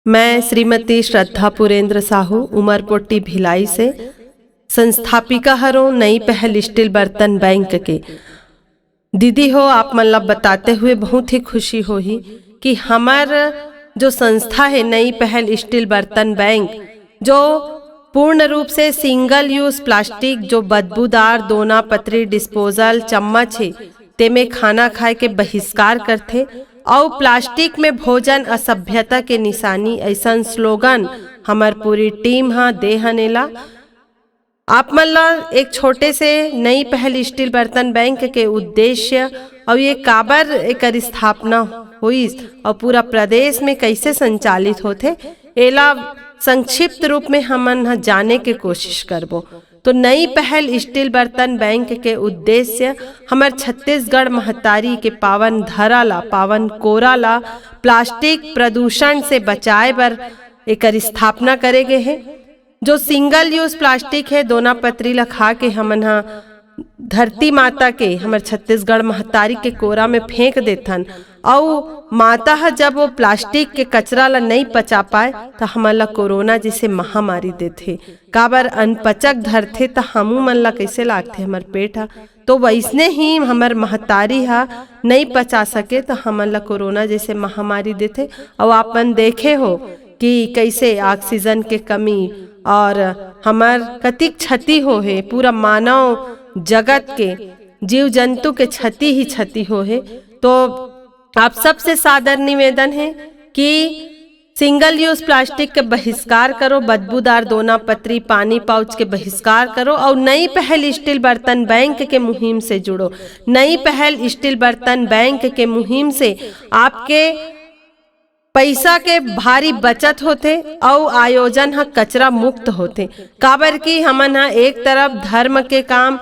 मैं श्रीमती श्रद्धा पुरेंद्र साहू उमरपोटी भिलाई से संस्थापिका हरो नई पहल स्टील बर्तन बैंक के। दीदी हो, आप मतलब बताते हुए बहुत ही खुशी होही कि हमार जो संस्था है नई पहल स्टील बर्तन बैंक, जो पूर्ण रूप से सिंगल यूज प्लास्टिक जो बदबूदार दोना पत्री डिस्पोजल चम्मच है तेमें खाना खाए के बहिष्कार करते और प्लास्टिक में भोजन असभ्यता के निशानी ऐसा स्लोगन हमार पूरी टीम दे हनेला। आप मतलब एक छोटे से नई पहल स्टील बर्तन बैंक के उद्देश्य और ये काबर एक स्थापना हुई और पूरा प्रदेश में कैसे संचालित होते एला संक्षिप्त रूप में हमन जाने के कोशिश करबो। तो नई पहल स्टील बर्तन बैंक के उद्देश्य हमार छत्तीसगढ़ महतारी के पावन धरा ला पावन कोरा ला प्लास्टिक प्रदूषण से बचाए बर एक स्थापना करे गए है। जो सिंगल यूज प्लास्टिक है दोना पत्री ला खा के हमन धरती माता के हमार छत्तीसगढ़ महतारी के कोरा में फेंक देथन और माता जब वो प्लास्टिक के कचरा ला नहीं पचा पाए तो हमला कोरोना जैसे महामारी देथे। काबर अनपचक धरथे तो हमू मन ला कैसे लागथे हमार पेट तो वैसने ही हमार महतारी नहीं पचा सके तो हमला कोरोना जैसे महामारी देथे। और आपन देखे हो कि कैसे ऑक्सीजन के कमी और हमार कतिक क्षति हो है, पूरा मानव जगत के जीव जंतु के क्षति ही क्षति हो है। तो आप सबसे सादर निवेदन है कि सिंगल यूज प्लास्टिक के बहिष्कार करो, बदबूदार दोना पत्री पानी पाउच के बहिष्कार करो और नई पहल स्टील बर्तन बैंक के मुहिम से जुड़ो। नई पहल स्टील बर्तन बैंक के मुहिम से आपके पैसा के भारी बचत होते और आयोजन कचरा मुक्त होते। काबर की हमन एक तरफ धर्म के काम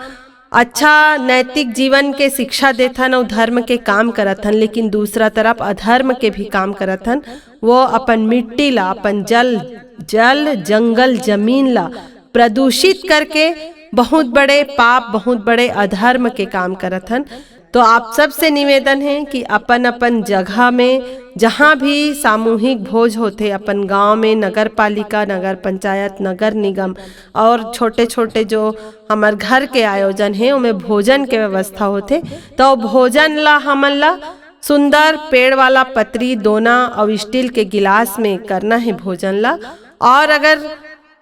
अच्छा नैतिक जीवन के शिक्षा देथन और धर्म के काम करथन, लेकिन दूसरा तरफ अधर्म के भी काम करथन। वो अपन मिट्टी ला अपन जल जंगल जमीन ला प्रदूषित करके बहुत बड़े पाप बहुत बड़े अधर्म के काम करथन। तो आप सबसे निवेदन है कि अपन अपन जगह में जहाँ भी सामूहिक भोज होते अपन गांव में नगर पालिका नगर पंचायत नगर निगम और छोटे छोटे जो हमार घर के आयोजन है उनमें भोजन के व्यवस्था होते तो भोजन ला हमन ला सुंदर पेड़ वाला पत्री दोना और स्टील के गिलास में करना है भोजन ला। और अगर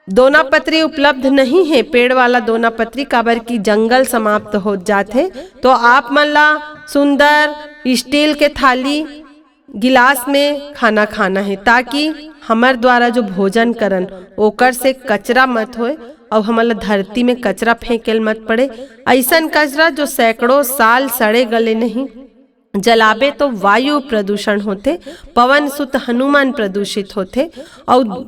दोना पत्री उपलब्ध नहीं है पेड़ वाला दोना पत्री काबर की जंगल समाप्त हो जाते तो आप मन ला सुंदर स्टील के थाली गिलास में खाना खाना है ताकि हमार द्वारा जो भोजन करन ओकर से कचरा मत होए और हमारा धरती में कचरा फेंकेल मत पड़े। ऐसा कचरा जो सैकड़ों साल सड़े गले नहीं जलाबे तो वायु प्रदूषण होते, पवन सुत हनुमान प्रदूषित होते और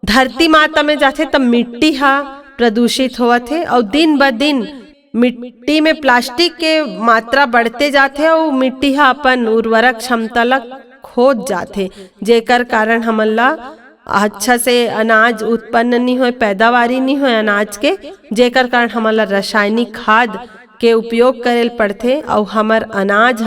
धरती माता में जाते तब मिट्टी प्रदूषित होवत है और दिन ब दिन मिट्टी में प्लास्टिक के मात्रा बढ़ते जाते और मिट्टी अपन उर्वरक क्षमता ला खोज जाते, जेकर कारण हमला अच्छा से अनाज उत्पन्न नहीं हो, पैदावारी नहीं हो अनाज के, जेकर कारण हमला रासायनिक खाद के उपयोग करेल पड़ते और हमार अनाज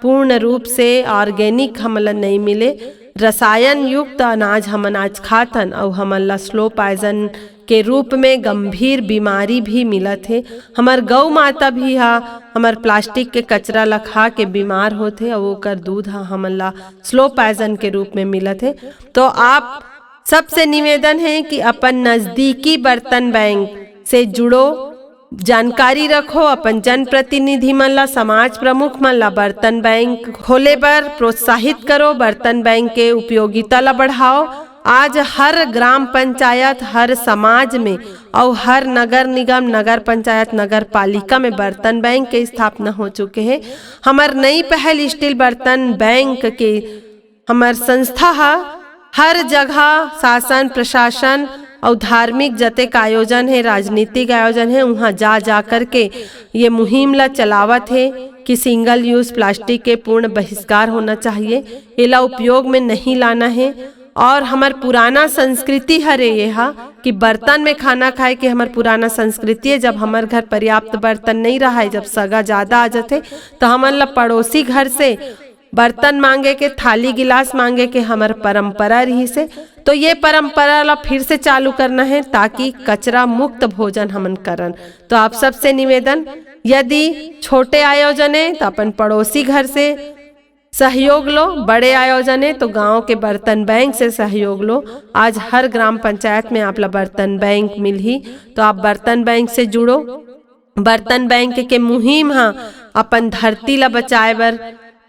पूर्ण रूप से ऑर्गेनिक हमला नहीं मिले। रसायन युक्त अनाज हम अनाज खातन और हमला स्लो पॉइजन के रूप में गंभीर बीमारी भी मिलत है। हमार गौ माता भी हमार प्लास्टिक के कचरा ला खा के बीमार होते और ओकर दूध हमला स्लो पॉइजन के रूप में मिलत है। तो आप सबसे निवेदन है कि अपन नजदीकी बर्तन बैंक से जुड़ो, जानकारी रखो, अपन जनप्रतिनिधि मन ला समाज प्रमुख मन ला बर्तन बैंक खोले बर प्रोत्साहित करो, बर्तन बैंक के उपयोगिता ला बढ़ाओ। आज हर ग्राम पंचायत हर समाज में और हर नगर निगम नगर पंचायत नगर पालिका में बर्तन बैंक के स्थापना हो चुके हैं। हमार नई पहल स्टील बर्तन बैंक के हमार संस्था हर जगह शासन प्रशासन और धार्मिक जतेक आयोजन है राजनीतिक आयोजन है वहाँ जा करके ये मुहिम ला चलावत है कि सिंगल यूज प्लास्टिक के पूर्ण बहिष्कार होना चाहिए, इला उपयोग में नहीं लाना है। और हमार पुराना संस्कृति हरे ये कि बर्तन में खाना खाए के हमार पुराना संस्कृति है। जब हमार घर पर्याप्त बर्तन नहीं रहा है, जब सगा ज़्यादा आ जाते तो हमन ला पड़ोसी घर से बर्तन मांगे के, थाली गिलास मांगे के हमार परंपरा रही से। तो ये परंपरा ला फिर से चालू करना है ताकि कचरा मुक्त भोजन हमन करन। तो आप सबसे निवेदन, यदि छोटे आयोजन है तो अपन पड़ोसी घर से सहयोग लो, बड़े आयोजन है तो गांव के बर्तन बैंक से सहयोग लो। आज हर ग्राम पंचायत में आप ला बर्तन बैंक मिल ही, तो आप बर्तन बैंक से जुड़ो। बर्तन बैंक के मुहिम हाँ अपन धरती ला बचाए बर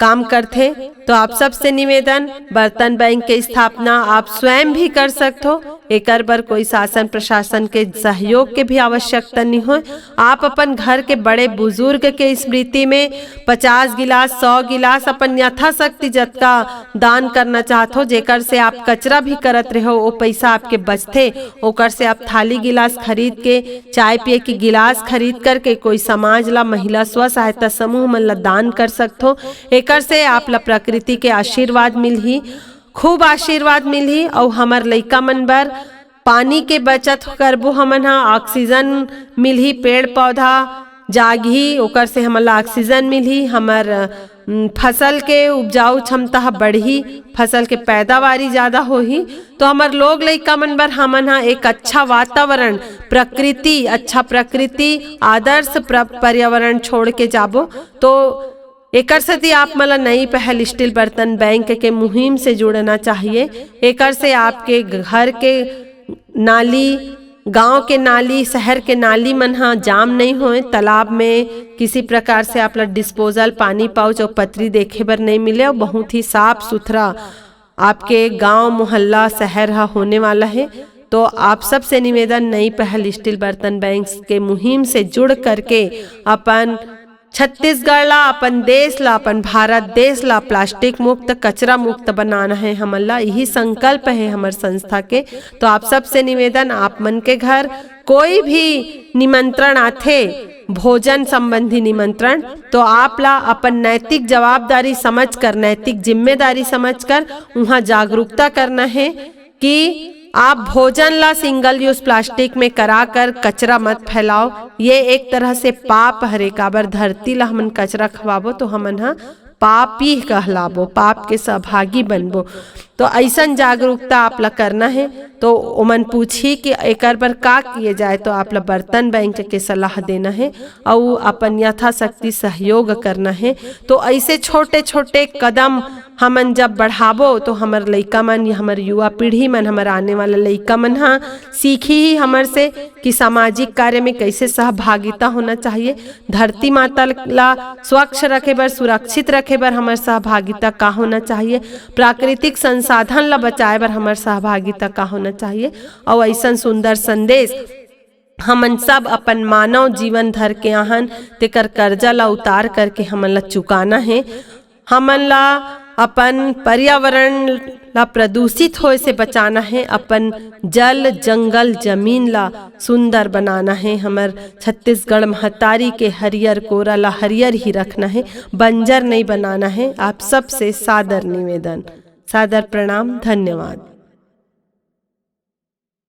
काम करते। तो आप सबसे निवेदन, बर्तन बैंक के स्थापना आप स्वयं भी कर सकते हो। एकर बर कोई शासन प्रशासन के सहयोग के भी आवश्यकता नहीं हो। आप अपन घर के बड़े बुजुर्ग के स्मृति में 50 गिलास 100 गिलास अपन यथाशक्ति जतका दान करना चाहते हो, जेकर से आप कचरा भी करत रहो, वो पैसा आपके बचते। ओकर से आप थाली गिलास खरीद के, चाय पिए की गिलास खरीद करके कोई समाज ला, महिला स्व सहायता समूह मन ला दान कर सकते हो। एकर से आप ला प्रकृति के आशीर्वाद मिलही, खूब आशीर्वाद मिलही। और हमार लइका मन बर पानी के बचत करबो हमन हा, ऑक्सीजन मिलही, पेड़ पौधा जागही, ओकर से हमला ऑक्सीजन मिलही, हमार फसल के उपजाऊ क्षमता बढ़ी, फसल के पैदावारी ज्यादा होही। तो हमार लोग लइका मन बर हमन हा एक अच्छा वातावरण, प्रकृति, अच्छा प्रकृति, आदर्श पर्यावरण छोड़ के जाबो। तो एकर से आप मला नई पहल स्टील बर्तन बैंक के मुहिम से जुड़ना चाहिए। एकर से आपके घर के नाली, गांव के नाली, शहर के नाली मन हाँ जाम नहीं होए। तालाब में किसी प्रकार से आप लोग डिस्पोजल पानी पाउच और पतरी देखे बर नहीं मिले, और बहुत ही साफ सुथरा आपके गांव मोहल्ला शहर हा होने वाला है। तो आप सबसे निवेदन, नई पहल स्टील बर्तन बैंक के मुहिम से जुड़ करके अपन छत्तीसगढ़ ला, अपन देश ला, अपन भारत देश ला प्लास्टिक मुक्त, कचरा मुक्त बनाना है हमन ला। यही संकल्प है हमार संस्था के। तो आप सबसे निवेदन, आप मन के घर कोई भी निमंत्रण आथे, भोजन संबंधी निमंत्रण, तो आप ला अपन नैतिक जवाबदारी समझकर, नैतिक जिम्मेदारी समझकर वहाँ जागरूकता करना है कि आप भोजन ला सिंगल यूज प्लास्टिक में कराकर कचरा मत फैलाओ। ये एक तरह से पाप हरे, काबर धरती ला हमन कचरा खवाबो तो हमन हा पापी कहलाबो, पाप के सहभागी बनबो। तो ऐसन जागरूकता आप ला करना है। तो ओमन पूछी कि एकर पर का किए जाए, तो आप ला बर्तन बैंक के सलाह देना है और अपन यथाशक्ति सहयोग करना है। तो ऐसे छोटे छोटे कदम हमन जब बढ़ाबो तो हमार लइका मन या हमार युवा पीढ़ी मन, हमार आने वाला लइका मन हाँ सीखी ही हमर से कि सामाजिक कार्य में कैसे सहभागिता होना चाहिए। धरती माता ला स्वच्छ रखे बर, सुरक्षित रखे बर हमार सहभागिता का होना चाहिए। प्राकृतिक संसाधन ला बचाए बर हमार सहभागिता का होना चाहिए। और ऐसा सुंदर संदेश हमन सब अपन मानव जीवन धर के आहन, तेकर कर्जा ला उतार करके हमन ला चुकाना है। हमन ला अपन पर्यावरण ला प्रदूषित होए से बचाना है। अपन जल जंगल जमीन ला सुंदर बनाना है। हमार छत्तीसगढ़ महतारी के हरियर कोरा ला हरियर ही रखना है, बंजर नहीं बनाना है। आप सबसे सादर निवेदन, सादर प्रणाम, धन्यवाद।